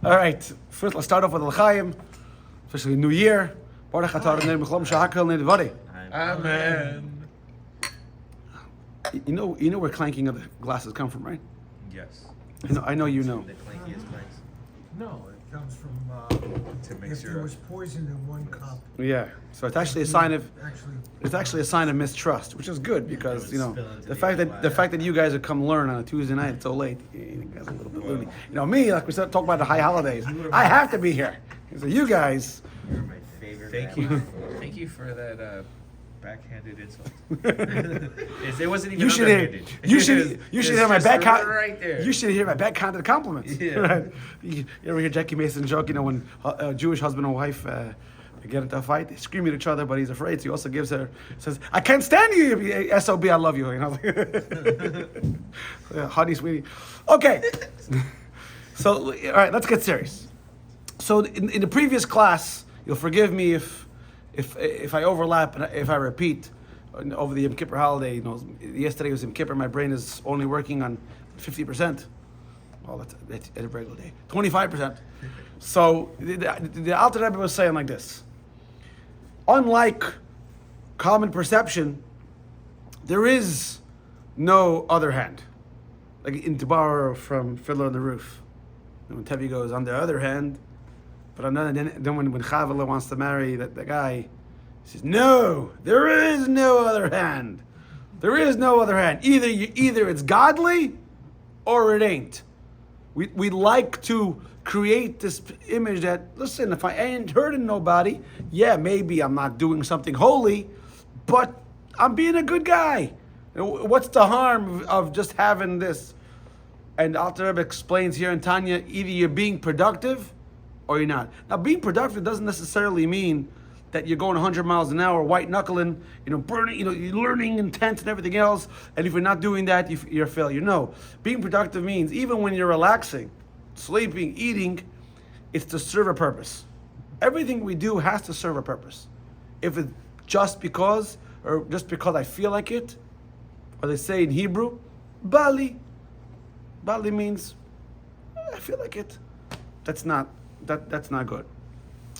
All right. First, let's start off with L'chaim, especially New Year. Baruch atah Adonai B'chlom shehakol nidvari. Amen. You know where clanking of the glasses come from, right? Yes. I know you know. The clankiest place. No, it comes from To make if there sure. was poison in one cup. Yeah. So it's actually a sign of Actually, it's actually a sign of mistrust, which is good because It would spill into the the fact other that you guys have come learn on a Tuesday night, it's so late. You guys are a little bit loony. Me, like we said, talk about the high holidays. I have to be here. So you guys. You're my favorite. Thank you for that backhanded insult. It wasn't even You should underhanded. you should hear my just backhand. right there. You should hear my backhanded compliments. Yeah. Right? You ever hear Jackie Mason joke? When a Jewish husband and wife get into a fight, they scream at each other, but he's afraid. So he also says, "I can't stand you, SOB. I love you." Yeah, honey, sweetie. Okay. So all right, let's get serious. So in the previous class, you'll forgive me if I overlap and if I repeat over the Yom Kippur holiday. Yesterday was Yom Kippur. My brain is only working on 50%. Well, that's a regular day. 25%. So the Alter Rebbe was saying like this: unlike common perception, there is no other hand. Like to borrow from Fiddler on the Roof, when Tevi goes, on the other hand. But then when Chavela wants to marry the guy, he says, "No, there is no other hand. There is no other hand. Either it's godly, or it ain't." We like to create this image that, listen, if I ain't hurting nobody, yeah, maybe I'm not doing something holy, but I'm being a good guy. What's the harm of just having this? And Alter Rebbe explains here in Tanya, either you're being productive or you're not. Now, being productive doesn't necessarily mean that you're going 100 miles an hour, white knuckling, burning, you're learning intent and everything else. And if you're not doing that, you're a failure. No, being productive means even when you're relaxing, sleeping, eating, it's to serve a purpose. Everything we do has to serve a purpose. If it's just because I feel like it, or they say in Hebrew, Bali. Bali means I feel like it. That's not good.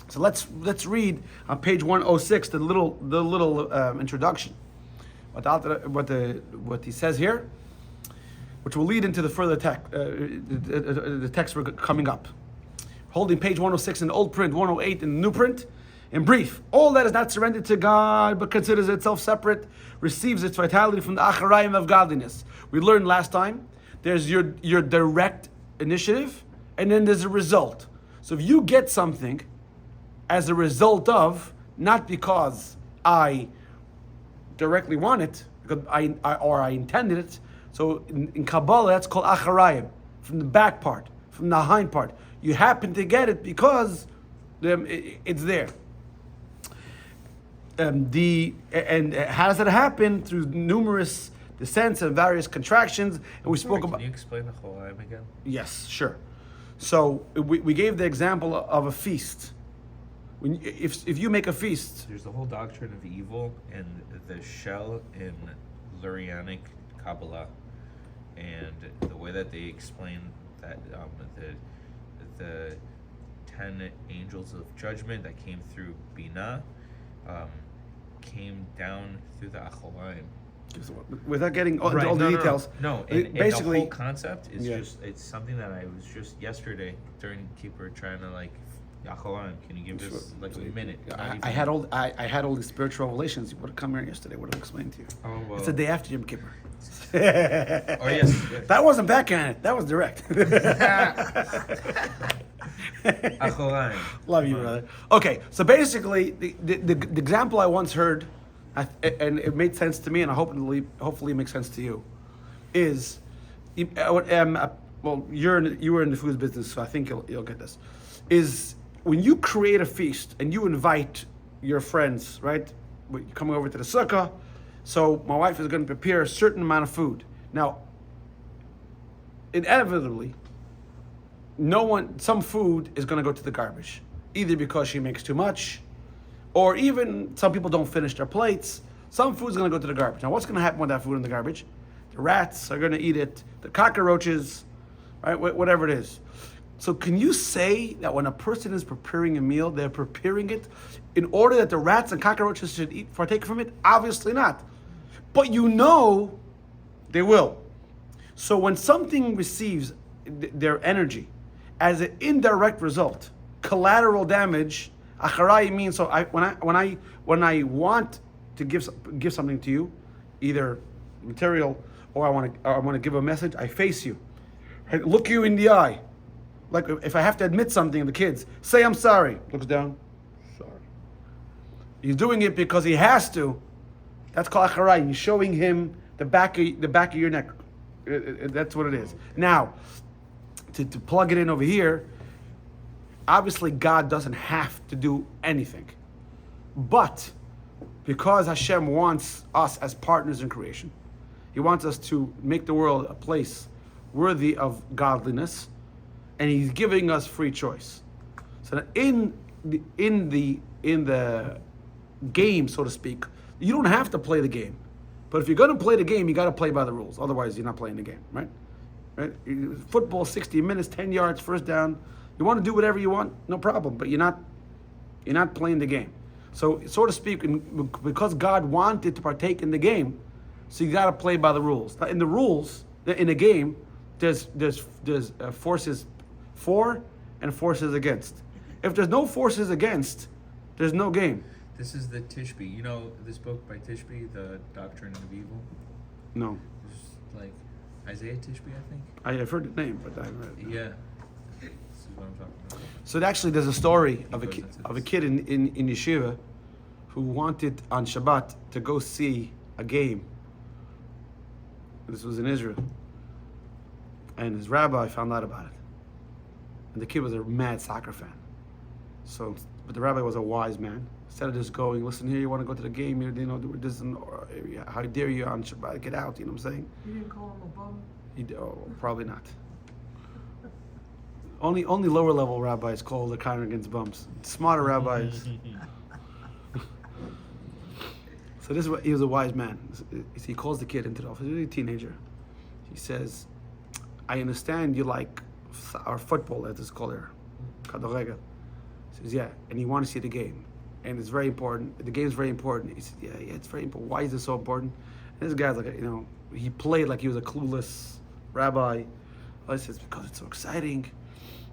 So let's read on page 106 the little introduction. What he says here, which will lead into the further text. The text we're coming up. Holding page 106 in the old print, 108 in the new print. In brief, all that is not surrendered to God but considers itself separate receives its vitality from the acharayim of godliness. We learned last time there's your direct initiative and then there's a result. So if you get something as a result of, not because I directly want it, because I intended it. So in Kabbalah, that's called acharayim, from the back part, from the hind part. You happen to get it because it's there. And how does that happen? Through numerous descents and various contractions. And we spoke about. Can you explain the cholayim again? Yes, sure. So we gave the example of a feast. If you make a feast, There's the whole doctrine of evil and the shell in Lurianic Kabbalah, and the way that they explain that the 10 angels of judgment that came through Binah came down through the Acholayim. without getting all the details. No, and the whole concept is it's something that I was just yesterday during Kippur trying to Yacholam, can you give us a minute? I had all the spiritual revelations. You would have come here yesterday. Would have explained to you. Oh well. It's the day after Yom Kippur. Oh yes. That wasn't backhanded. That was direct. Acholam. Love you, brother. Okay, so basically, the example I once heard, and it made sense to me, and hopefully it makes sense to you, is, well, you were in the food business, so I think you'll get this. Is when you create a feast and you invite your friends, right? You're coming over to the sukkah, so my wife is going to prepare a certain amount of food. Now, inevitably, some food is going to go to the garbage, either because she makes too much, or even some people don't finish their plates. Some food is going to go to the garbage. Now, what's going to happen with that food in the garbage? The rats are going to eat it, the cockroaches, right? Whatever it is. So can you say that when a person is preparing a meal, they're preparing it in order that the rats and cockroaches should partake from it? Obviously not. But you know they will. So when something receives their energy as an indirect result, collateral damage, acharai means, so when I want to give something to you, either material or I want to give a message, I face you. I look you in the eye. Like if I have to admit something to the kids, say I'm sorry. Looks down, sorry. He's doing it because he has to. That's called acharai. You're showing him the back of your neck. That's what it is. Now, to plug it in over here, obviously God doesn't have to do anything. But because Hashem wants us as partners in creation, He wants us to make the world a place worthy of godliness, and He's giving us free choice. So that in the game, so to speak, you don't have to play the game. But if you're going to play the game, you got to play by the rules. Otherwise, you're not playing the game, right? Right? Football, 60 minutes, 10 yards, first down. You want to do whatever you want, no problem. But you're not playing the game. So, so to speak, because God wanted to partake in the game, so you got to play by the rules. Now, in the rules, in a game, there's forces for and forces against. If there's no forces against, there's no game. This is the Tishbe. You know this book by Tishbe, The Doctrine of Evil? No. It's like Isaiah Tishbe, I think. I've heard the name, but I haven't read it. Yeah. This is what I'm talking about. So actually, there's a story of goes into a this. kid in yeshiva who wanted on Shabbat to go see a game. This was in Israel, and his rabbi found out about it, and the kid was a mad soccer fan. So, but the rabbi was a wise man. Instead of just going, listen here, you want to go to the game, you know, this and how dare you on Shabbat, get out, you know what I'm saying? You didn't call him a bum? Probably not. Only lower level rabbis call the congregants bums. Smarter rabbis. So this is what he was a wise man. He calls the kid into the office. He's a teenager. He says, "I understand you like our football, as it's called here, kadorega." He says, "Yeah," and you want to see the game, and it's very important. The game is very important. He said, "Yeah, it's very important. Why is it so important?" And this guy's like, he played like he was a clueless rabbi. Well, he says, "Because it's so exciting."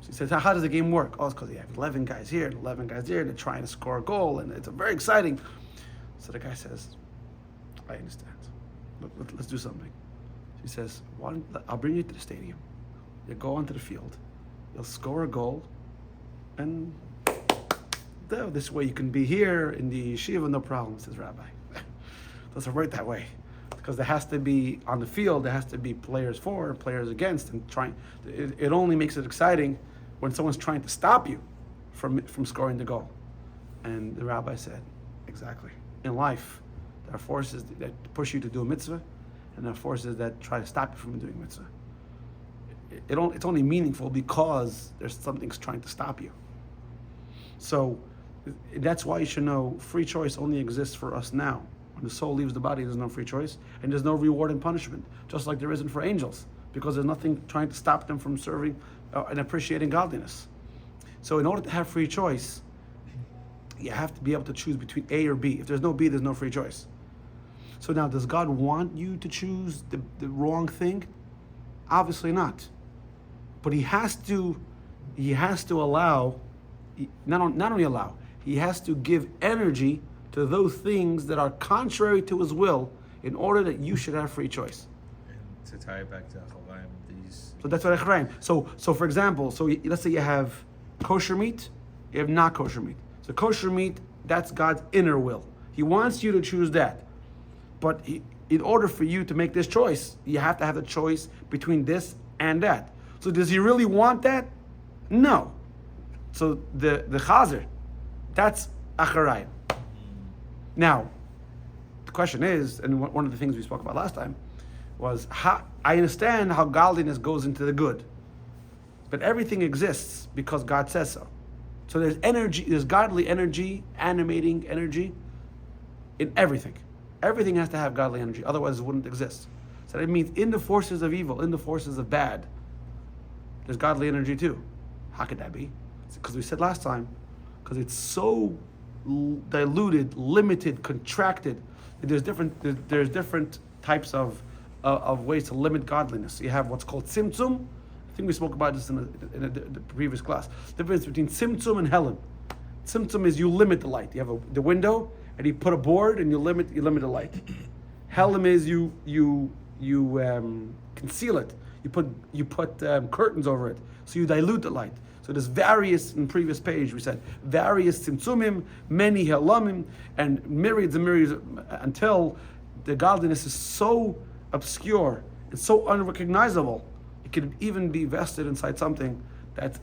So he says, how does the game work? Oh, it's because you have 11 guys here and 11 guys there, and they're trying to score a goal, and it's very exciting. So the guy says, I understand. Let's do something. He says, I'll bring you to the stadium. You go onto the field. You'll score a goal, and this way you can be here in the yeshiva, no problem, says Rabbi. Doesn't work that way. Because there has to be, on the field, there has to be players for and players against, and it only makes it exciting when someone's trying to stop you from scoring the goal. And the rabbi said, exactly. In life, there are forces that push you to do a mitzvah, and there are forces that try to stop you from doing a mitzvah. It's only meaningful because there's something trying to stop you. So that's why you should know free choice only exists for us now. When the soul leaves the body, there's no free choice, and there's no reward and punishment, just like there isn't for angels, because there's nothing trying to stop them from serving and appreciating godliness. So in order to have free choice, you have to be able to choose between A or B. If there's no B, there's no free choice. So now, does God want you to choose the wrong thing? Obviously not. But He has to allow, not only allow, He has to give energy to those things that are contrary to His will in order that you should have free choice. And to tie it back to Chalaim, these... So that's what Echraim. So for example, let's say you have kosher meat, you have not kosher meat. So kosher meat, that's God's inner will. He wants you to choose that. But in order for you to make this choice, you have to have the choice between this and that. So does He really want that? No. So the chazer, that's acharayim. Now, the question is, and one of the things we spoke about last time, was how I understand how godliness goes into the good. But everything exists because God says so. So there's energy, there's godly energy, animating energy in everything. Everything has to have godly energy, otherwise it wouldn't exist. So that means in the forces of evil, in the forces of bad, there's godly energy too. How could that be? Because we said last time, because it's so diluted, limited, contracted. There's different types of ways to limit godliness. You have what's called tzimtzum. I think we spoke about this in the previous class. The difference between tzimtzum and helen. Tzimtzum is you limit the light. You have the window, and you put a board, and you limit the light. Helen is you conceal it. You put curtains over it, so you dilute the light. So there's various, in the previous page we said, various tzimtzumim, many helamim, and myriads until the godliness is so obscure and so unrecognizable, it could even be vested inside something that's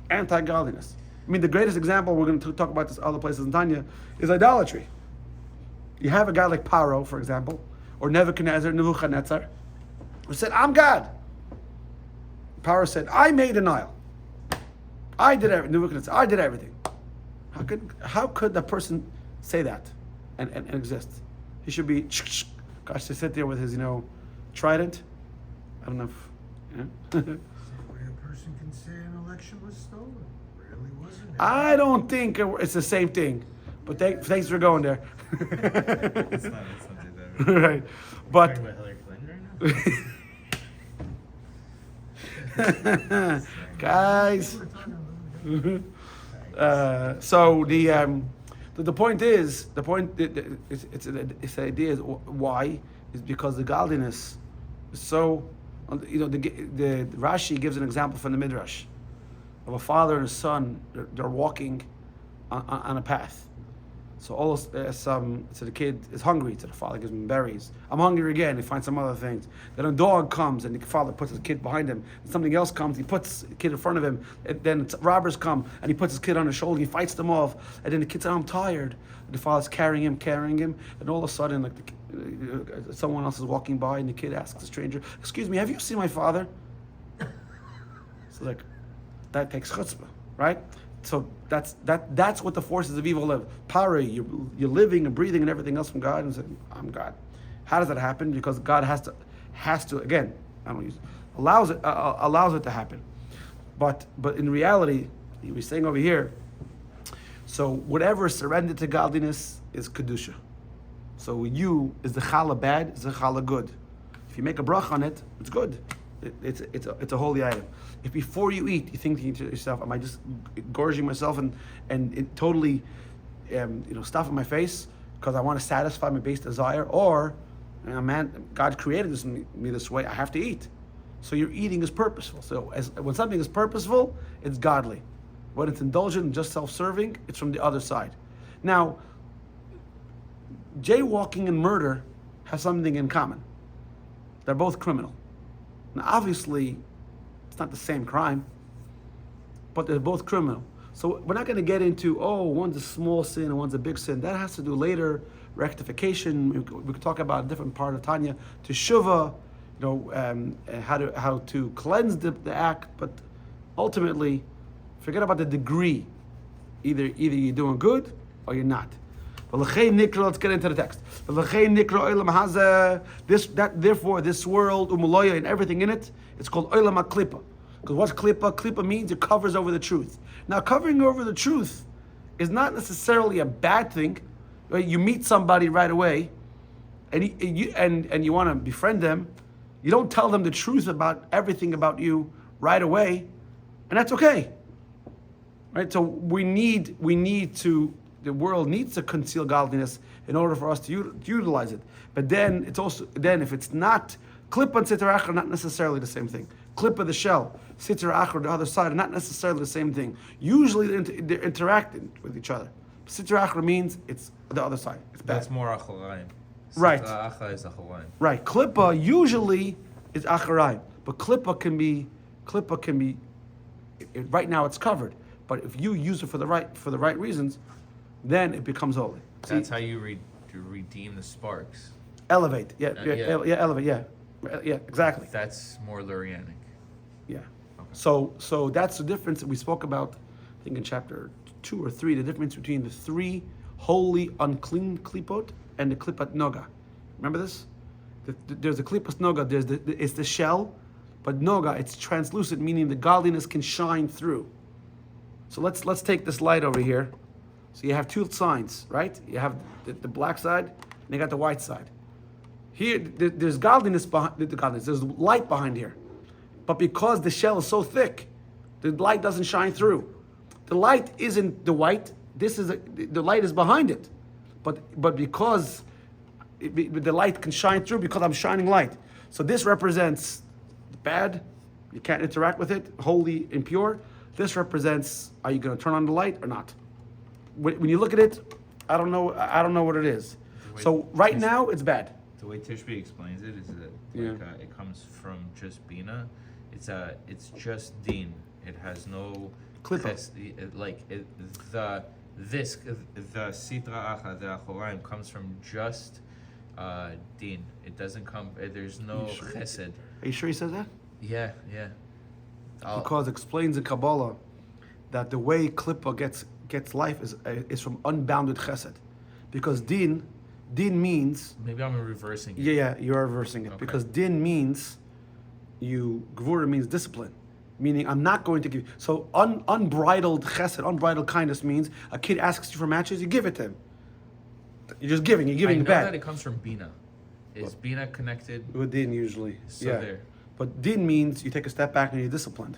anti-godliness. I mean, the greatest example, we're going to talk about this other places in Tanya, is idolatry. You have a guy like Paro, for example, or Nebuchadnezzar, who said, I'm God. Paro said, I made the Nile. I did everything. I did everything. How could that person say that and exist? He should be gosh, to sit there with his trident. I don't know if Same way a person can say an election was stolen. Really wasn't it? I don't think it's the same thing. But thanks for going there. It's not that. Right, but Talking about Hillary Clinton right now? guys. We're talking about So the point is it's the idea is why is because the godliness is so the Rashi gives an example from the Midrash of a father and a son. They're walking on a path. So so the kid is hungry. So the father gives him berries. I'm hungry again. He finds some other things. Then a dog comes and the father puts his kid behind him. And something else comes. He puts the kid in front of him. And then robbers come and he puts his kid on his shoulder. He fights them off. And then the kid says, "I'm tired." And the father's carrying him. And all of a sudden, someone else is walking by and the kid asks the stranger, "Excuse me, have you seen my father?" So that takes chutzpah, right? So that's what the forces of evil live. Pari, you're living and breathing and everything else from God, and saying, "I'm God." How does that happen? Because God has to again. I don't use allows it to happen, but in reality, he was saying over here. So whatever is surrendered to godliness is kedusha. So you is the challah bad, is the challah good. If you make a brach on it, it's good. It's a holy item. If before you eat, you think to yourself, "Am I just gorging myself and it totally, stuffing my face because I want to satisfy my base desire?" Or, man, God created me this way. I have to eat. So your eating is purposeful. So when something is purposeful, it's godly. When it's indulgent and just self-serving, it's from the other side. Now, jaywalking and murder have something in common. They're both criminal. Now, obviously, it's not the same crime, but they're both criminal. So we're not going to get into, one's a small sin and one's a big sin. That has to do later, rectification. We could talk about a different part of Tanya, teshuvah, how to cleanse the act, but ultimately, forget about the degree. Either you're doing good or you're not. Let's get into the text. Therefore, this world, umulaya, and everything in it, it's called olam ha-klipa. Because what's klipa? Klipa means it covers over the truth. Now, covering over the truth is not necessarily a bad thing. Right? You meet somebody right away, and you want to befriend them. You don't tell them the truth about everything about you right away, and that's okay. Right? So the world needs to conceal godliness in order for us to utilize it. But then if it's not klippa and sitra achra, not necessarily the same thing. Klippa, the shell, sitra achra, the other side, are not necessarily the same thing. Usually they're interacting with each other. Sitra achra means it's the other side. It's bad. That's more acharaim. Right. Sitra achra is acharaim. Right. Klippa usually is acharaim, but klippa can be. Right now it's covered, but if you use it for the right reasons, then it becomes holy. That's how you redeem the sparks. Elevate. Yeah, yeah. elevate. Yeah, exactly. That's more Lurianic. Yeah. Okay. So that's the difference that we spoke about, I think in chapter 2 or 3, the difference between the 3 holy unclean klipot and the klipat noga. Remember this? There's the klipas noga, it's the shell, but noga, it's translucent, meaning the godliness can shine through. So let's take this light over here. So you have two signs, right? You have the black side, and you got the white side. Here, there's godliness behind the godliness. There's light behind here, but because the shell is so thick, the light doesn't shine through. The light isn't the white. The light is behind it, but because the light can shine through because I'm shining light. So this represents bad. You can't interact with it. Holy, impure. This represents, are you going to turn on the light or not? When you look at it, I don't know what it is. So right now it's bad. The way Tishby explains it is that it comes from just bina. It's just din. It has no Klippa. The sitra acha, the achoraim, comes from just din. It doesn't come. There's no chesed. Are you sure he says that? Yeah. Because it explains in Kabbalah that the way klippa gets life is from unbounded chesed, because din means, maybe I'm reversing it. Yeah, you are reversing it, because din means gvura means discipline, meaning I'm not going to give. So unbridled chesed, unbridled kindness means a kid asks you for matches, you give it to him. You're just giving. You're giving I know back. that it comes from bina. Is bina connected with din usually? So yeah. there. But din means you take a step back and you're disciplined.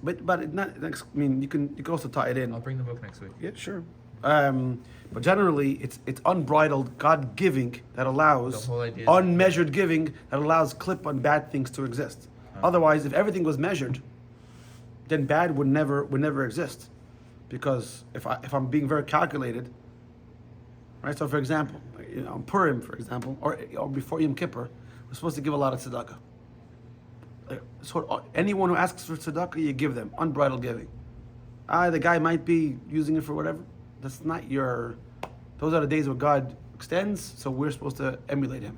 But it not. I mean, you can also tie it in. I'll bring the book next week. Yeah, sure. But generally, it's unbridled God giving that allows The whole idea is unmeasured giving that allows clip on bad things to exist. Otherwise, if everything was measured, then bad would never exist. Because if I'm being very calculated, right? So for example, on Purim, for example, or before Yom Kippur, we're supposed to give a lot of tzedakah. So anyone who asks for tzedakah, you give them unbridled giving. The guy might be using it for whatever. That's not your. Those are the days where God extends, so we're supposed to emulate Him.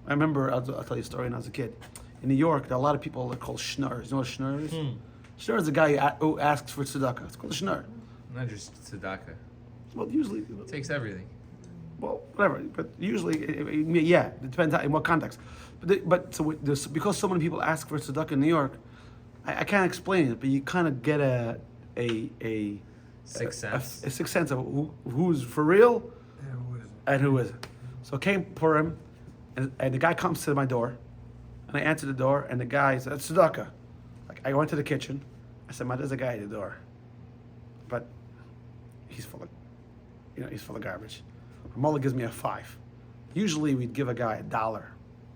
I remember, I'll tell you a story when I was a kid. In New York, there are a lot of people that are called schnurrs. You know what a schnurr is? Schnurr is a guy who asks for tzedakah. It's called a schnurr. Not just tzedakah. Well, usually. It takes everything. Well, whatever. But usually, it depends in what context. Because so many people ask for tzedakah in New York, I can't explain it, but you kind of get a Sixth sense. A sixth sense of who's for real And and who isn't? who isn't. So came Purim, and the guy comes to my door, and I answer the door, and the guy said, tzedakah. Like, I went to the kitchen, I said, there's a guy at the door, but he's full of garbage. Mullah gives me a 5. Usually we'd give a guy $1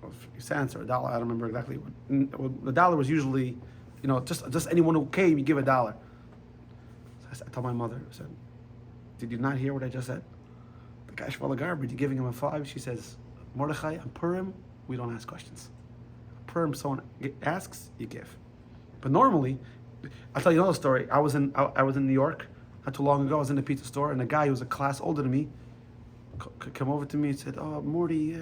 or 50 cents or $1. I don't remember exactly what. The $1 was usually, just anyone who came, you give $1. So I told my mother, I said, did you not hear what I just said? The guy's full of garbage. You're giving him a 5. She says, Mordechai, on Purim, we don't ask questions. Purim, someone asks, you give. But normally, I'll tell you another story. I was in New York not too long ago. I was in a pizza store, and a guy who was a class older than me come over to me and said, "Oh, Morty,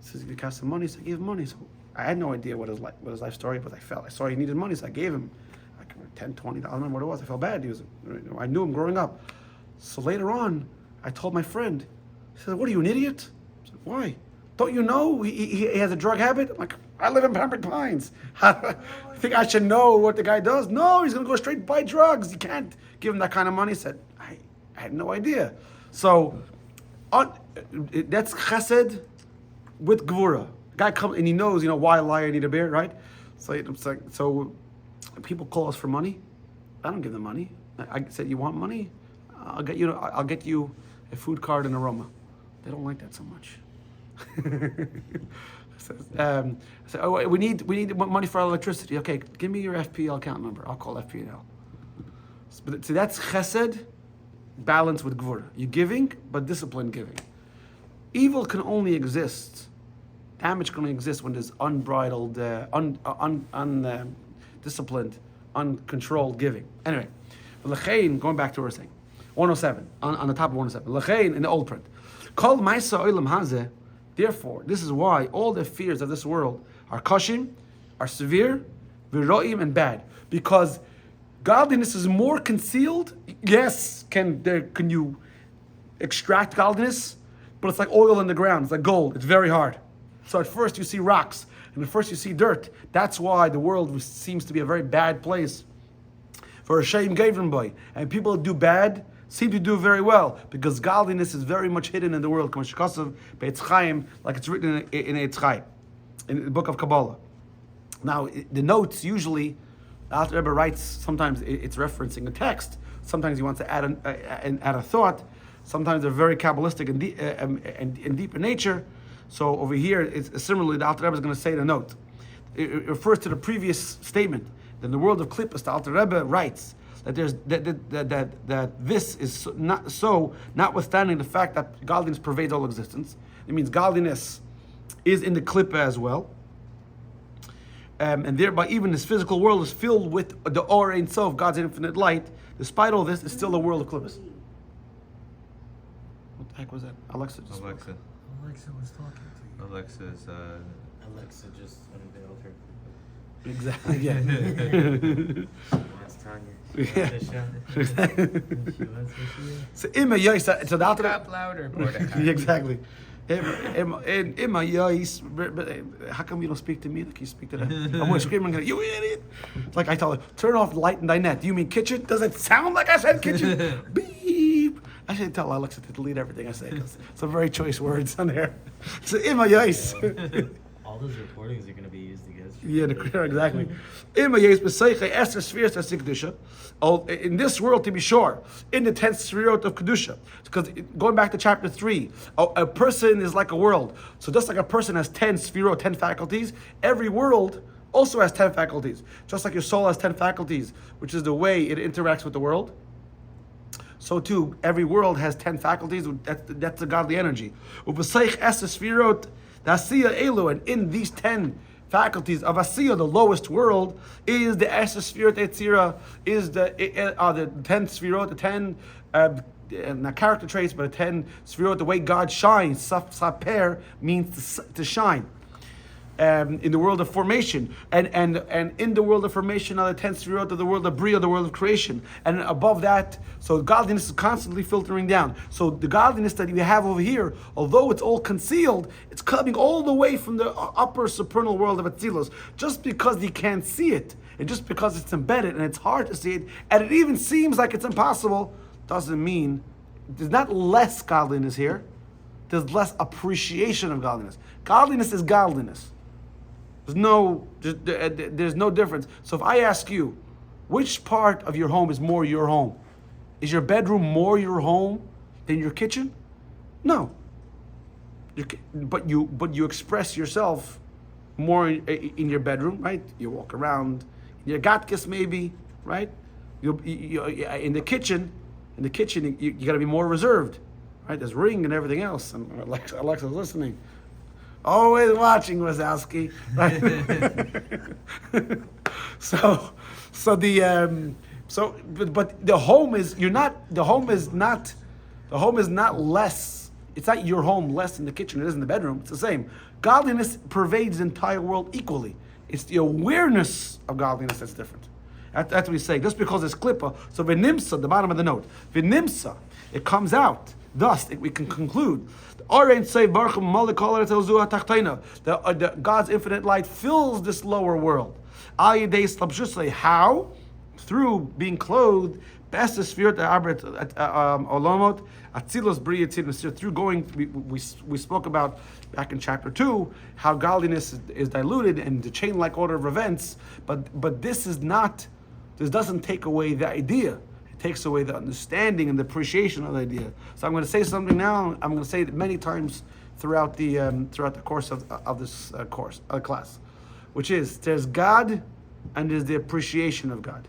says he got some money." So I gave him money. So I had no idea what his life story was. I saw he needed money, so I gave him like $10, $20. I don't remember what it was. I felt bad. I knew him growing up. So later on, I told my friend. He said, "What are you, an idiot?" I said, "Why? Don't you know he has a drug habit?" I'm like, "I live in Pembroke Pines. I think I should know what the guy does." "No, he's gonna go straight and buy drugs. You can't give him that kind of money." I said, I had no idea. So that's chesed with gvura. Guy comes and he knows, why a liar need a beer, right? So it's like, so people call us for money. I don't give them money. I said, "You want money? I'll get you a food card and aroma." They don't like that so much. I said, "Oh, we need money for our electricity." "Okay, give me your FPL account number. I'll call FPL." But see, that's chesed, balance with gvura. You're giving, but disciplined giving. Evil can only exist. Damage can only exist when there's unbridled, disciplined, uncontrolled giving. Anyway, l'chein, going back to what we're saying, 107 on the top of 107. L'chein in the old print. Kol ma'isa olam hazeh. Therefore, this is why all the fears of this world are kashim, are severe, v'ro'im, and bad. Because godliness is more concealed. Yes, can you extract godliness? But it's like oil in the ground. It's like gold. It's very hard. So at first you see rocks, and at first you see dirt. That's why the world seems to be a very bad place. for a shame gavin boy. And people that do bad seem to do very well because godliness is very much hidden in the world. Like it's written in Eitz Chaim, in the book of Kabbalah. Now, the notes usually, the Alter Rebbe writes, sometimes it's referencing a text, sometimes he wants to add a thought, sometimes they're very Kabbalistic and deep in nature. So over here, it's similarly, the Alter Rebbe is going to say in a note. It refers to the previous statement. In the world of Klippas, the Alter Rebbe writes that there's that this is not so, notwithstanding the fact that godliness pervades all existence. It means godliness is in the Klippa as well. And thereby even this physical world is filled with the Or Ein Sof, God's infinite light. Despite all this, it's still a world of Klippas. What the heck was that? Alexa just spoke. Alexa was talking to you. Alexa's Alexa just unveiled her. Exactly, yeah. That's Tanya. Yeah. She wants So the Alter Talk louder. exactly. Emma, how come you don't speak to me like you speak to them? I'm going to scream and go, you idiot. Like I tell her, turn off light in thy net. Do you mean kitchen? Does it sound like I said kitchen? Beep. I should tell Alexa to delete everything I say because some very choice words on there. So Emma, All those recordings are going to be used against Yeah, you. exactly. In this world, to be sure, in the 10th Sfirot of Kedusha, because going back to chapter 3, a person is like a world. So just like a person has 10 Sfirot, 10 faculties, every world also has 10 faculties. Just like your soul has 10 faculties, which is the way it interacts with the world. So too, every world has 10 faculties. That's the godly energy. The Asiya Elu, and in these 10 faculties of Asiya, the lowest world, is the Esher Sfirot Etzira, is the 10 Sfirot, the 10 not character traits, but the 10 Sfirot, the way God shines. Saper means to shine. In the world of formation, and in the world of formation are the 10 Sfirot of the world of Bria, the world of creation, and above that, so godliness is constantly filtering down. So the godliness that you have over here, although it's all concealed, it's coming all the way from the upper supernal world of Atzilus. Just because you can't see it, and just because it's embedded and it's hard to see it, and it even seems like it's impossible, doesn't mean there's not less godliness here. There's less appreciation of godliness. Godliness is godliness. There's no difference. So if I ask you, which part of your home is more your home? Is your bedroom more your home than your kitchen? No. But you express yourself more in your bedroom, right? You walk around in your gatkis maybe, right? You in the kitchen, you got to be more reserved, right? There's ring and everything else. And Alexa's listening. Always watching, Wazowski. Right? But the home is not less. It's not your home less in the kitchen. It is in the bedroom. It's the same. Godliness pervades the entire world equally. It's the awareness of godliness that's different. That's what we say. Just because it's klippa. So v'nimsa, the bottom of the note. V'nimsa, it comes out. Thus, we can conclude. The God's infinite light fills this lower world. How? Through being clothed. Through going, we spoke about back in chapter 2 how godliness is diluted and the chain-like order of events. But this doesn't take away the idea. Takes away the understanding and the appreciation of the idea. So I'm going to say something now. I'm going to say it many times throughout the course of this class, which is there's God and there's the appreciation of God.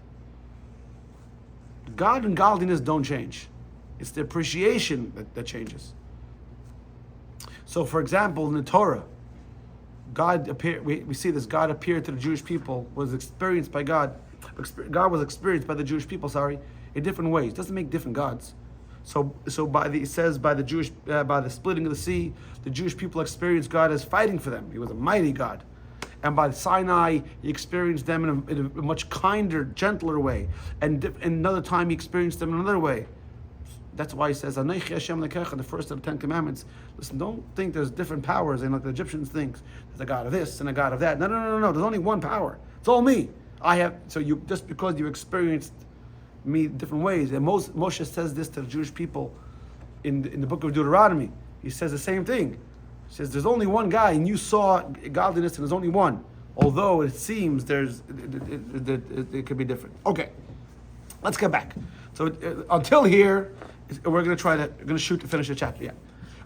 God and godliness don't change. It's the appreciation that changes. So, for example, in the Torah, God appeared. We see this. God appeared to the Jewish people. Was experienced by God. God was experienced by the Jewish people. In different ways. It doesn't make different gods. So it says by the splitting of the sea, the Jewish people experienced God as fighting for them. He was a mighty God. And by Sinai, he experienced them in a much kinder, gentler way. And another time, he experienced them in another way. That's why he says, Anochi Hashem Lekecha, the first of the 10 Commandments. Listen, don't think there's different powers, and like the Egyptians think there's a God of this and a God of that. No. There's only one power. It's all me. Just because you experienced mean different ways. And Moshe says this to the Jewish people in the book of Deuteronomy. He says the same thing. He says, there's only one guy, and you saw godliness, and there's only one. Although it seems it could be different. Okay, let's get back. So until here, we're going to shoot to finish the chapter. Yeah.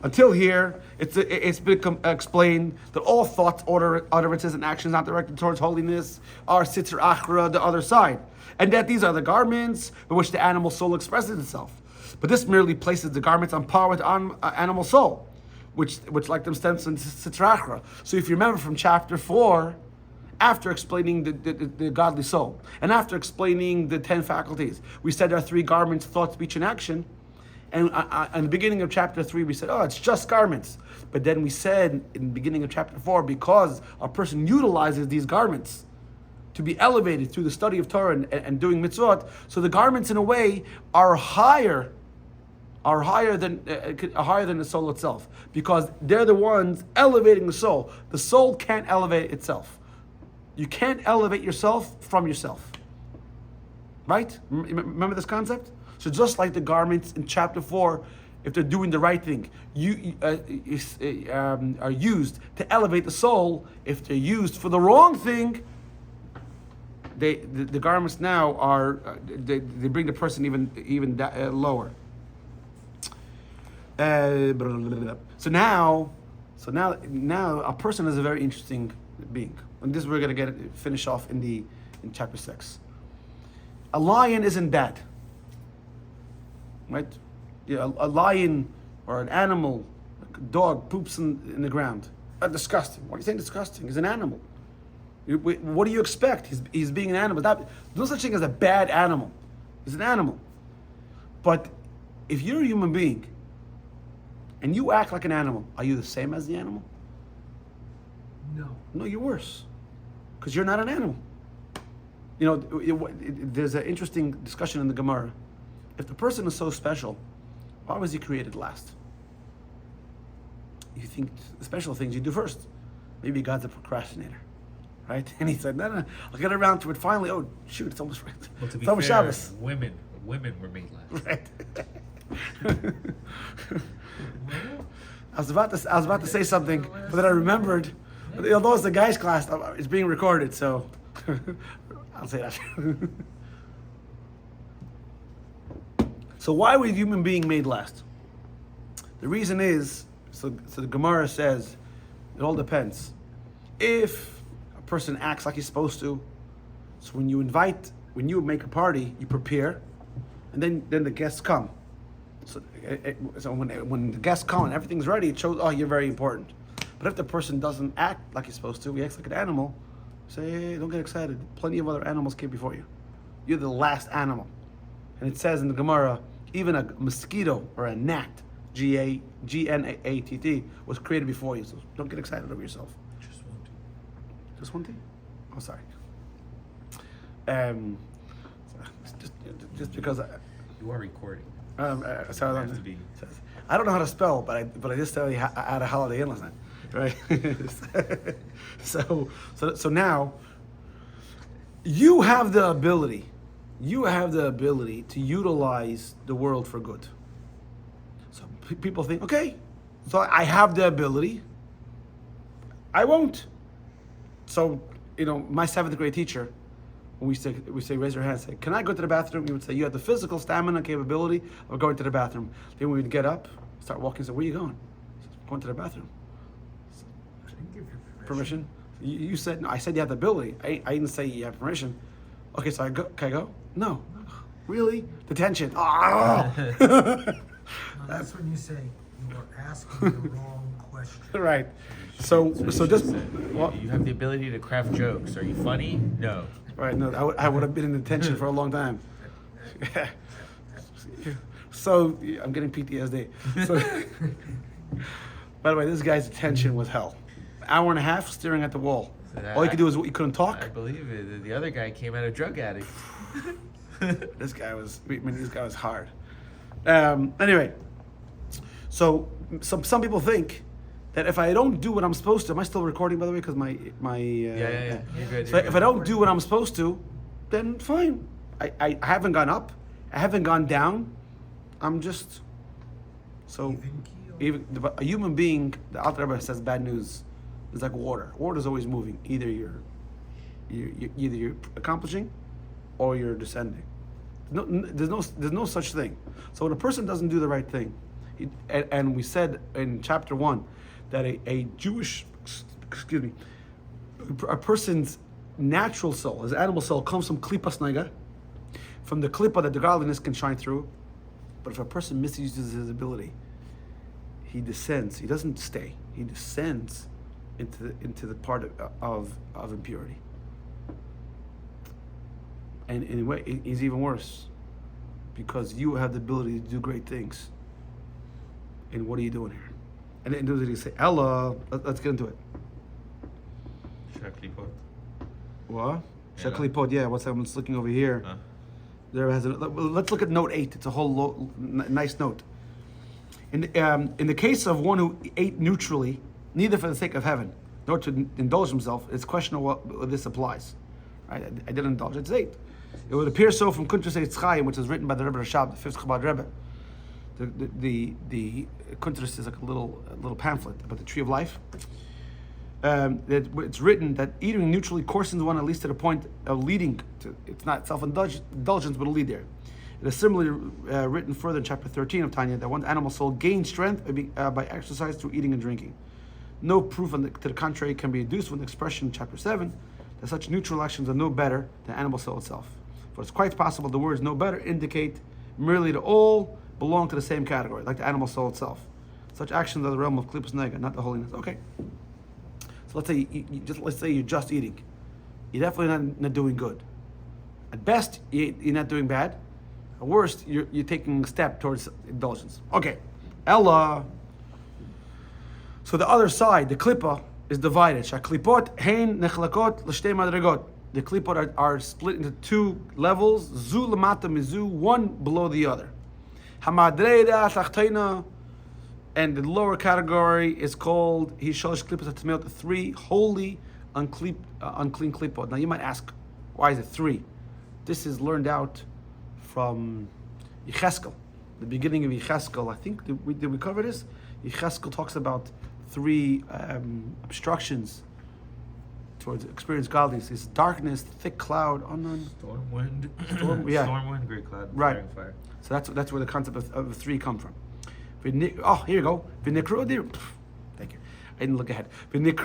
Until here, it's been explained that all thoughts, utterances, and actions not directed towards holiness are sitzer achra, the other side, and that these are the garments by which the animal soul expresses itself. But this merely places the garments on par with animal soul, which like them stems from sitzer achra. So if you remember from chapter 4, after explaining the godly soul, and after explaining the 10 faculties, we said there are 3 garments: thought, speech, and action. And in the beginning of chapter 3, we said, oh, it's just garments. But then we said in the beginning of chapter 4, because a person utilizes these garments to be elevated through the study of Torah and doing mitzvot, so the garments in a way are higher than the soul itself, because they're the ones elevating the soul. The soul can't elevate itself. You can't elevate yourself from yourself. Right? Remember this concept? So just like the garments in chapter 4, if they're doing the right thing, are used to elevate the soul. If they're used for the wrong thing, the garments now are they bring the person even lower. So now a person is a very interesting being, and this we're going to finish off in chapter 6. A lion isn't bad. Right? Yeah, a lion or an animal, like a dog, poops in the ground. Disgusting. Why are you saying disgusting? He's an animal. What do you expect? He's being an animal. There's no such thing as a bad animal. He's an animal. But if you're a human being and you act like an animal, are you the same as the animal? No. No, you're worse. Because you're not an animal. You know, there's an interesting discussion in the Gemara. If the person is so special, why was he created last? You think the special things you do first. Maybe God's a procrastinator, right? And he said, no, I'll get around to it finally. Oh, shoot, it's almost right. Well, to be it's almost fair, Shabbos. women were made last. Right. I was about to say something, but then I remembered. Although it's the guys' class, it's being recorded, so I'll say that. So why was human being made last? The reason is, so the Gemara says, it all depends. If a person acts like he's supposed to, so when you make a party, you prepare, and then the guests come. So when the guests come and everything's ready, it shows, oh, you're very important. But if the person doesn't act like he's supposed to, he acts like an animal, say, hey, don't get excited. Plenty of other animals came before you. You're the last animal. And it says in the Gemara, even a mosquito or a gnat, G-N-A-T-T, was created before you. So don't get excited over yourself. Just one. Just one thing? Oh, sorry. Just because You are recording. sorry, You have to be. I don't know how to spell, but I just tell you I had a Holiday Inn last night, right? so now you have the ability. You have the ability to utilize the world for good. So people think, okay, so I have the ability. I won't. So, my 7th grade teacher, when we say raise your hand, say, can I go to the bathroom? He would say, you have the physical stamina capability of going to the bathroom. Then we would get up, start walking, say, where are you going? He says, going to the bathroom. I didn't give you Permission? You said, no, I said you have the ability. I didn't say you have permission. Okay, so can I go? No. Really? Detention. Ah! Now, that's when you say you were asking the wrong question. Right. So just well, You have the ability to craft jokes. Are you funny? No. right. No, I would have been in detention for a long time. So I'm getting PTSD. So, by the way, this guy's attention was hell. Hour and a half staring at the wall. All you could do was you couldn't talk. I believe it. The other guy came out a drug addict. This guy was hard. Anyway, so some people think that if I don't do what I'm supposed to, am I still recording, by the way? Because my Yeah. You're good. So if I don't do what I'm supposed to, then fine. I haven't gone up. I haven't gone down. I'm just so Even keel. a human being. The Alter Rebbe says bad news is like water. Water is always moving. Either you're accomplishing, or you're descending. There's no such thing. So when a person doesn't do the right thing, and we said in chapter 1 that a Jewish, excuse me, a person's natural soul, his animal soul, comes from klipas nega, from the klipa that the godliness can shine through. But if a person misuses his ability, he descends. He doesn't stay. He descends into the part of impurity. And in a way, it's even worse, because you have the ability to do great things. And what are you doing here? And then does he say, Ella? Let's get into it. Shaklipot. What? Ella. Shaklipot, yeah. What's that? I'm just looking over here. Huh? There has let's look at note 8. It's a whole nice note. In the case of one who ate neutrally, neither for the sake of heaven nor to indulge himself, it's questionable what this applies. Right? I didn't indulge. It's 8. It would appear so from Kuntres Eitz Chaim, which is written by the Rebbe Rashab, the 5th Chabad Rebbe. The Kuntres is like a little pamphlet about the tree of life. It's written that eating neutrally coarsens one at least to the point of leading to, it's not self-indulgence, but it'll lead there. It is similarly written further in chapter 13 of Tanya that one's animal soul gains strength by exercise through eating and drinking. No proof to the contrary can be adduced from the expression in chapter 7 that such neutral actions are no better than animal soul itself. For it's quite possible the words no better indicate merely that all belong to the same category, like the animal soul itself. Such actions are the realm of klipas nega, not the holiness. Okay. So let's say you're just eating. You're definitely not doing good. At best, you're not doing bad. At worst, you're taking a step towards indulgence. Okay. Ella. So the other side, the klippa, is divided. Shaklipot hein nechlakot l'shtei madregot. The klipot are split into 2 levels. Zu lamata mizu, one below the other. Hamadreida tachtaina. And the lower category is called Hishalish Klipot HaTameot, 3 holy unclean klipot. Now you might ask, why is it 3? This is learned out from Yecheskel, the beginning of Yecheskel. I think, did we cover this? Yecheskel talks about 3 obstructions towards experienced godliness. It's darkness, thick cloud, unknown. Storm wind. Yeah. Storm wind, great cloud, Right. fire, fire. So that's where the concept of 3 come from. Oh, here you go. Thank you. I didn't look ahead. It's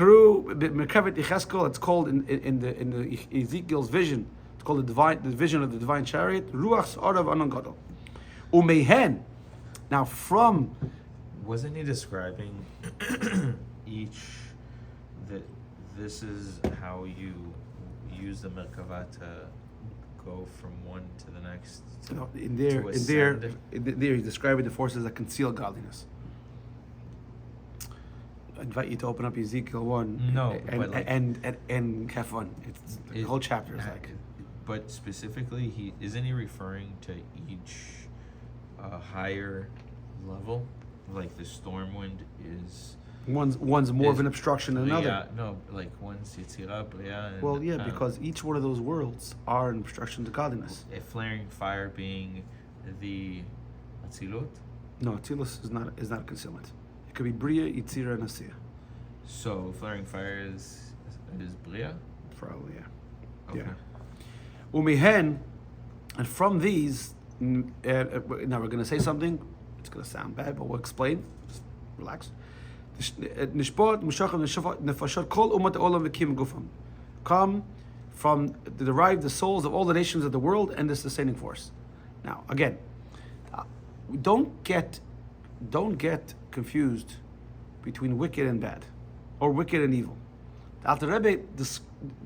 called in the Ezekiel's vision. It's called the vision of the divine chariot. Ruach Arav Anan Gadol. Umehen. Now from. Wasn't he describing this is how you use the Merkava to go from one to the next? There he's describing the forces that conceal godliness. I invite you to open up Ezekiel 1. No, and have fun. The whole chapter is like. But specifically, isn't he referring to each higher level? Like the storm wind is. One's more of an obstruction than another. Yeah, no, like one's Yitzira, Bria. Well, yeah, because each one of those worlds are an obstruction to godliness. A flaring fire being the Atzilut. No, Atzilus is not a concealment. It could be Bria, Yitzira, and Asiya. So flaring fire is Bria? Probably, yeah. Okay. Yeah. Umihen, and from these, now we're going to say something. It's going to sound bad, but we'll explain. Just relax. Come from derive the souls of all the nations of the world and the sustaining force. Now, again, don't get confused between wicked and bad, or wicked and evil. The Alter Rebbe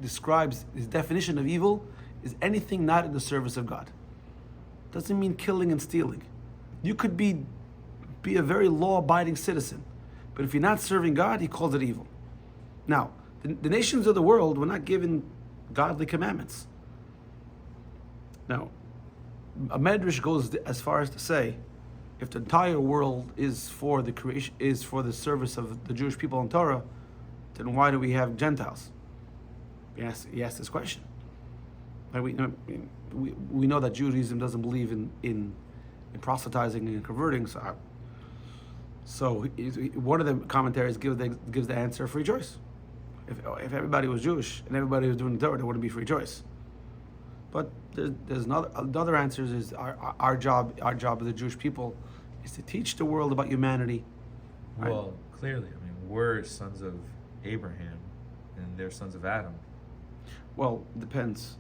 describes his definition of evil is anything not in the service of God. Doesn't mean killing and stealing. You could be a very law-abiding citizen, but if you're not serving God, he calls it evil. Now, the nations of the world were not given godly commandments. Now, a medrash goes as far as to say, if the entire world is for the service of the Jewish people in Torah, then why do we have Gentiles? He asked this question. Like we know that Judaism doesn't believe in proselytizing and converting. So one of the commentaries gives the answer free choice. If everybody was Jewish and everybody was doing the Torah, there wouldn't be free choice. But there's another answers is our job as the Jewish people is to teach the world about humanity. Right? Well, clearly, I mean, we're sons of Abraham, and they're sons of Adam. Well, depends.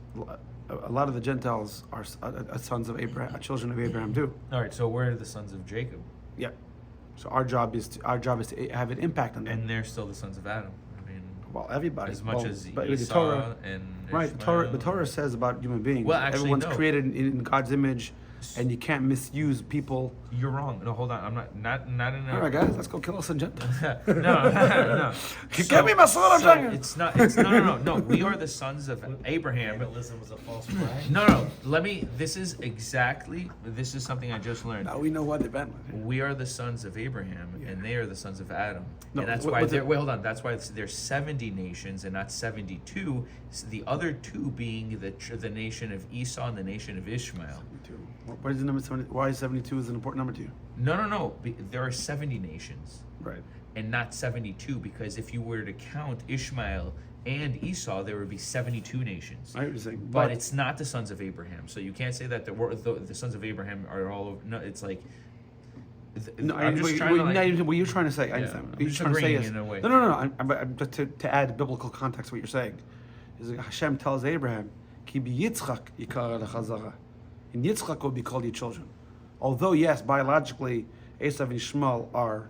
A lot of the Gentiles are sons of Abraham, children of Abraham too. All right, so we're the sons of Jacob, Yeah. So our job is to have an impact on them. and they're still the sons of Adam. I mean, Well, everybody. as much as but Esau the Torah, and right? Ishmael. The Torah says about human beings. Well, actually, everyone's no. created in God's image, and you can't misuse people. You're wrong. No, hold on. I'm not in a. All right, guys, let's go kill us in Gentiles. no. Give me my sword, so Tanya. it's not. It's no. We are the sons of Abraham. Vandalism was a false flag. No. This is something I just learned. Now we know what the band. We are the sons of Abraham, and they are the sons of Adam. No, and that's what- why what's they're, it- wait, hold on. That's why there's 70 nations and not 72. The other two being the nation of Esau and the nation of Ishmael. Why is the number 70? Why is 72 is an important number to you? No. There are 70 nations Right. and not 72, because if you were to count Ishmael and Esau, there would be 72 nations. I hear what you're saying, But it's not the sons of Abraham. So you can't say that the sons of Abraham are all over. No, it's like. No, I'm just trying to like, what you're trying to say. I Yeah, understand. I'm What you're just trying to say agreeing is in a way. no. I'm just to add biblical context. What you're saying is that Hashem tells Abraham, "Ki b'Yitzchak yikara lechazara." In Yitzchak will be called your children. Although yes, biologically, Esav and Ishmael are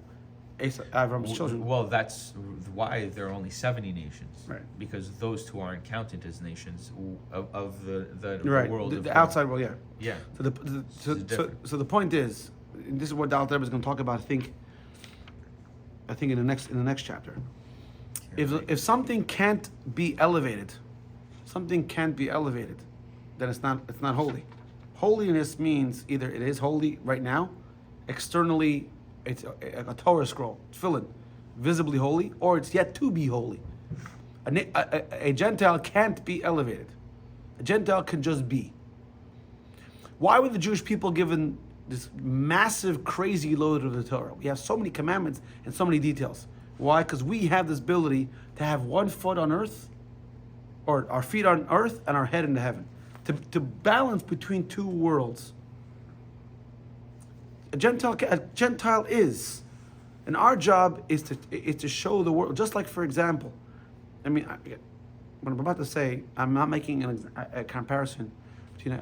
Avram's children. Well, that's why there are only 70 nations. Right. Because those two aren't counted as nations of the Right. world. The outside world, yeah. Yeah. So the point is, and this is what Dal Rebbe is going to talk about. I think in the next chapter. If something can't be elevated, then it's not holy. Holiness means either it is holy right now, externally it's a Torah scroll, tefillin, visibly holy, or it's yet to be holy. A Gentile can't be elevated. A Gentile can just be. Why were the Jewish people given this massive, crazy load of the Torah? We have so many commandments and so many details. Why? Because we have this ability to have one foot on earth, or our feet on earth and our head into heaven, to balance between two worlds. A Gentile is, and our job is to show the world. Just like, for example, I mean, what I'm about to say, I'm not making a comparison between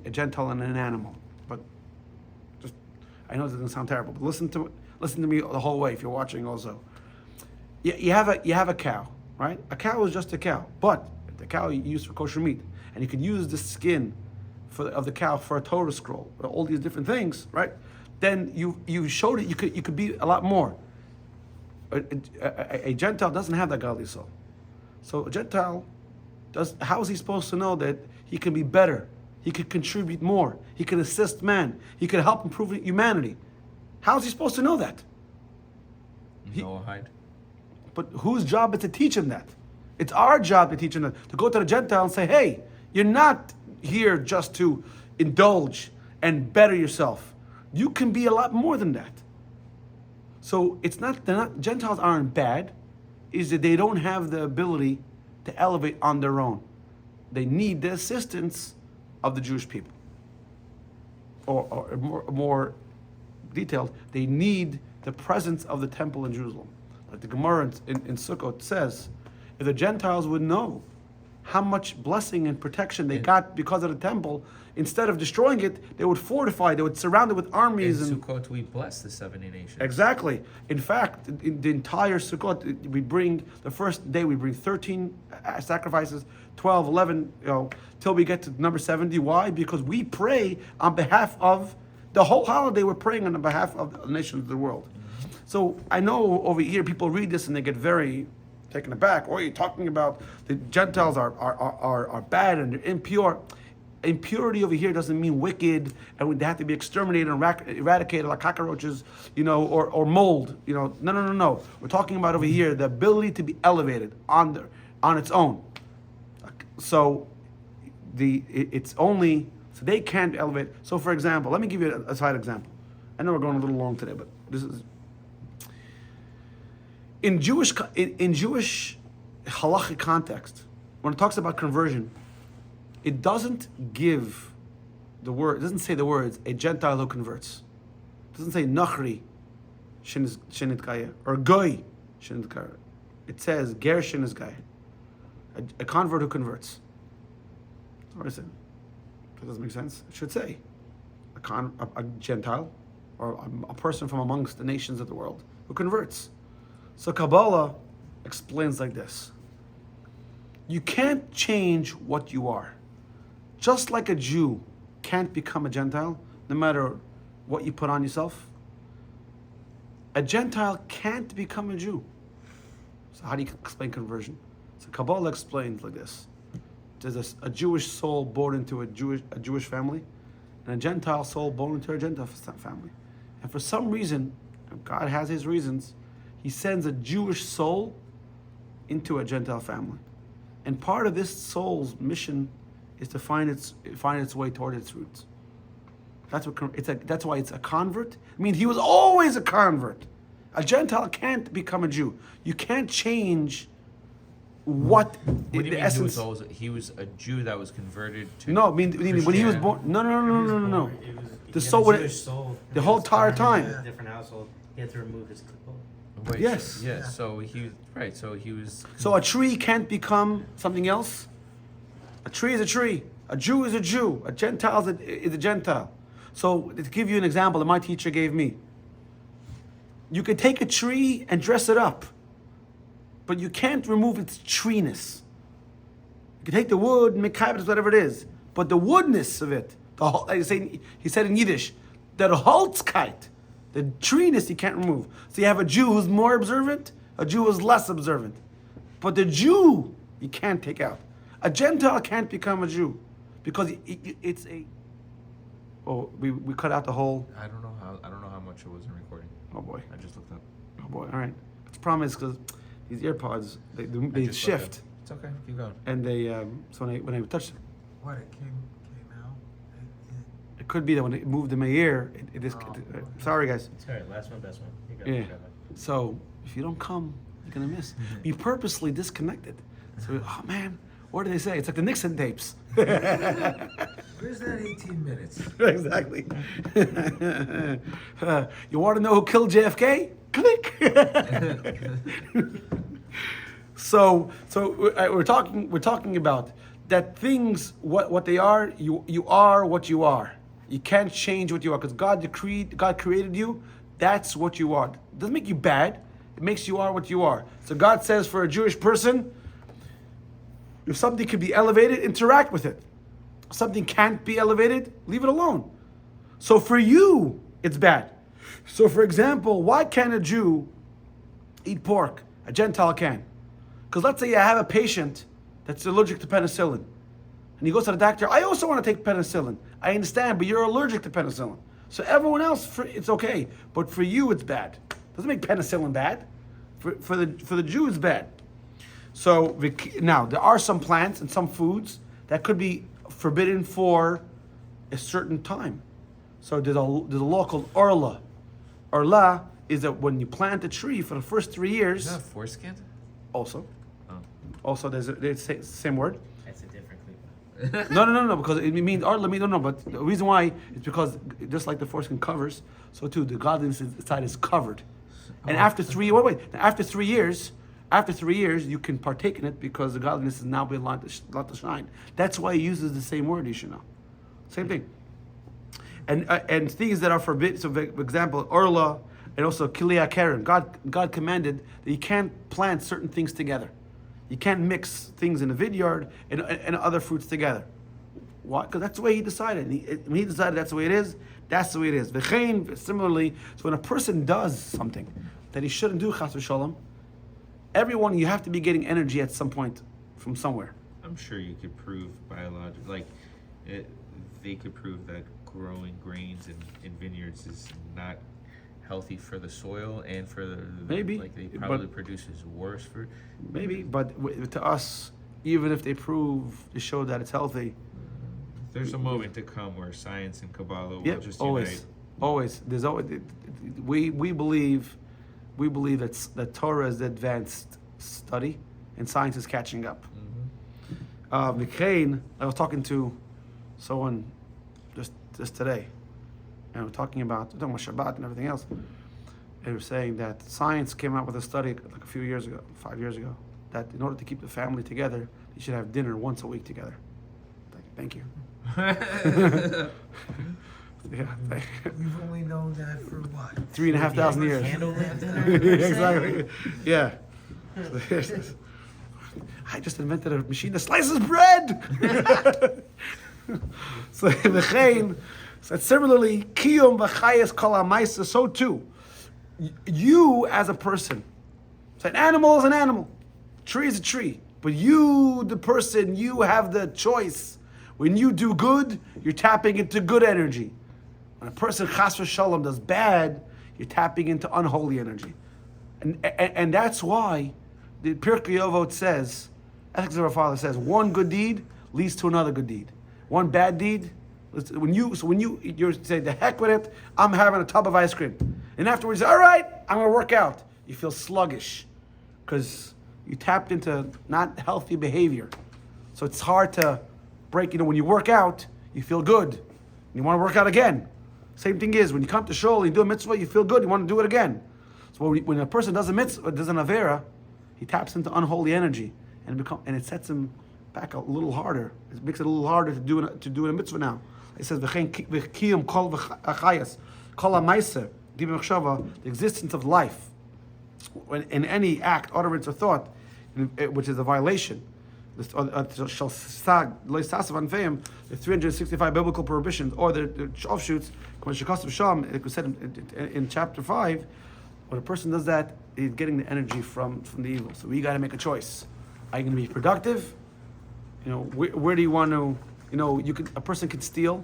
a Gentile and an animal, but just I know this doesn't sound terrible, but listen to me the whole way if you're watching also. You have a cow, right? A cow is just a cow, but the cow you use for kosher meat, and you could use the skin of the cow for a Torah scroll, or all these different things, right? Then you showed it. You could be a lot more. A Gentile doesn't have that godly soul, so a Gentile how is he supposed to know that he can be better? He could contribute more. He could assist man. He could help improve humanity. How is he supposed to know that? Noahide. But whose job is to teach him that? It's our job to teach him that. To go to the Gentile and say, hey, you're not here just to indulge and better yourself. You can be a lot more than that. So Gentiles aren't bad. Is that they don't have the ability to elevate on their own. They need the assistance of the Jewish people. Or more detailed, they need the presence of the temple in Jerusalem. Like the Gemara in Sukkot says, if the Gentiles would know how much blessing and protection they got because of the temple, instead of destroying it, they would fortify, they would surround it with armies. In Sukkot, we bless the 70 nations. Exactly. In fact, in the entire Sukkot, we bring, the first day we bring 13 sacrifices, 12, 11, till we get to number 70. Why? Because we pray on behalf of, the whole holiday we're praying on behalf of the nations of the world. So I know over here people read this and they get very taken aback. Oh, you're talking about the Gentiles are bad and they're impure. Impurity over here doesn't mean wicked and they have to be exterminated and eradicated like cockroaches, or mold. No. We're talking about over here the ability to be elevated on its own. So it's only so they can't elevate. So for example, let me give you a side example. I know we're going a little long today, but this is in Jewish halachic context. When it talks about conversion, it doesn't give the word. It doesn't say the words a Gentile who converts. It doesn't say Nachri Shinit Gaya or Goy Shinit Gaya. It says Ger Shinit Gaya, a convert who converts. That's what I said. That doesn't make sense. It should say a Gentile or a person from amongst the nations of the world who converts. So Kabbalah explains like this. You can't change what you are. Just like a Jew can't become a Gentile, no matter what you put on yourself, a Gentile can't become a Jew. So how do you explain conversion? So Kabbalah explains like this. There's a Jewish soul born into a Jewish family, and a Gentile soul born into a Gentile family. And for some reason, God has his reasons, he sends a Jewish soul into a Gentile family. And part of this soul's mission is to find its way toward its roots. That's why it's a convert. I mean, he was always a convert. A Gentile can't become a Jew. You can't change what What do you mean essence. he was a Jew that was converted to? No, I mean when he was Christianity? born. No. It was, The he soul had a would- Jewish soul. the He whole was entire born in time. a different household. He had to remove his kippah. Wait, Yes. Yeah. Yeah. So he right. So he was. So a tree can't become something else. A tree is a tree. A Jew is a Jew. A Gentile is a Gentile. So to give you an example that my teacher gave me, you could take a tree and dress it up, but you can't remove its treeness. You can take the wood and make carpets, whatever it is, but the woodness of it, like he said in Yiddish, the Holzkeit, the treeness you can't remove. So you have a Jew who's more observant, a Jew who's less observant. But the Jew you can't take out. A Gentile can't become a Jew because it's a. Oh, we cut out the whole. I don't know how much it was in recording. Oh boy. I just looked up. Oh boy. All right. The problem is because these AirPods I they just shift looked up. It's okay. Keep going. and they so when I touch them, What, it came out? it could be that when it moved in my ear, it is. Oh. Sorry guys. It's all right. Last one, best one. You got Yeah. it. You got it. So if you don't come, you're gonna miss. You purposely disconnected. So oh man, what do they say? It's like the Nixon tapes. Where's that 18 minutes? Exactly. You want to know who killed JFK? Click. So we're talking about that things what they are. You are what you are. You can't change what you are because God created you. That's what you are. It doesn't make you bad. It makes you are what you are. So God says for a Jewish person, if something can be elevated, interact with it. Something can't be elevated, leave it alone. So for you, it's bad. So for example, why can't a Jew eat pork? A Gentile can. Because let's say I have a patient that's allergic to penicillin. And he goes to the doctor, I also want to take penicillin. I understand, but you're allergic to penicillin. So everyone else, it's okay. But for you, it's bad. Doesn't make penicillin bad. For the Jew, it's bad. So now, there are some plants and some foods that could be forbidden for a certain time. So there's a law called Orla. Orla is that when you plant a tree for the first 3 years, Is that foreskin? also Oh. there's the same word. That's a different kippah. No, because it means Orla means no, but the reason why is because just like the foreskin covers, so too the godliness inside is covered. And after 3 after 3 years, you can partake in it because the godliness is now being allowed to shine. That's why he uses the same word, you should know. Same thing. And things that are forbidden, so for example, Orla and also Kilia Karen. God commanded that you can't plant certain things together. You can't mix things in a vineyard and other fruits together. Why? Because that's the way he decided. When he decided that's the way it is, that's the way it is. V'chein, similarly, so when a person does something that he shouldn't do, chas v'shalom, everyone, you have to be getting energy at some point from somewhere. I'm sure you could prove biologically, they could prove that growing grains in vineyards is not healthy for the soil and for the Maybe, like they but- probably produces worse fruit. Maybe, but to us, even if they show that it's healthy, There's a moment to come where science and Kabbalah will Yeah, just always, unite. always. There's always we believe that Torah is the advanced study, and science is catching up. Mikhail, I was talking to someone just today, and we're talking about Shabbat and everything else. They were saying that science came out with a study like a few years ago, 5 years ago, that in order to keep the family together, you should have dinner once a week together. Thank you. Yeah, We've only known that for what? 3,500 years. Candlelit dinner. Exactly. Yeah. I just invented a machine that slices bread. So v'chein, so similarly, kiyum v'chayes kol ha'maisa. So too, you as a person, so an animal is an animal, tree is a tree, but you, the person, you have the choice. When you do good, you're tapping into good energy. When a person chas v'shalom does bad, you're tapping into unholy energy, and that's why the Pirkei Avot says, Ethics of Our Father says, one good deed leads to another good deed. One bad deed, when you say the heck with it, I'm having a tub of ice cream, and afterwards, all right, I'm gonna work out. You feel sluggish because you tapped into not healthy behavior. So it's hard to break. When you work out, you feel good, and you want to work out again. Same thing is when you come to shul, you do a mitzvah, you feel good, you want to do it again. So when a person does a mitzvah, does an avera, he taps into unholy energy, and it sets him back a little harder. It makes it a little harder to do a mitzvah now. It says v'kiyum kol v'chayas kol ha'maisa dibim machshava, the existence of life in any act, utterance, or thought, which is a violation. The 365 biblical prohibitions, or the offshoots, it was said in chapter 5. When a person does that, he's getting the energy from the evil. So we got to make a choice. Are you going to be productive? Where do you want to? A person can steal,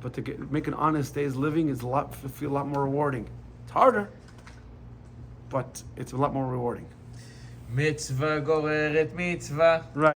but to make an honest day's living is feel a lot more rewarding. It's harder, but it's a lot more rewarding. Mitzvah goreret mitzvah. Right.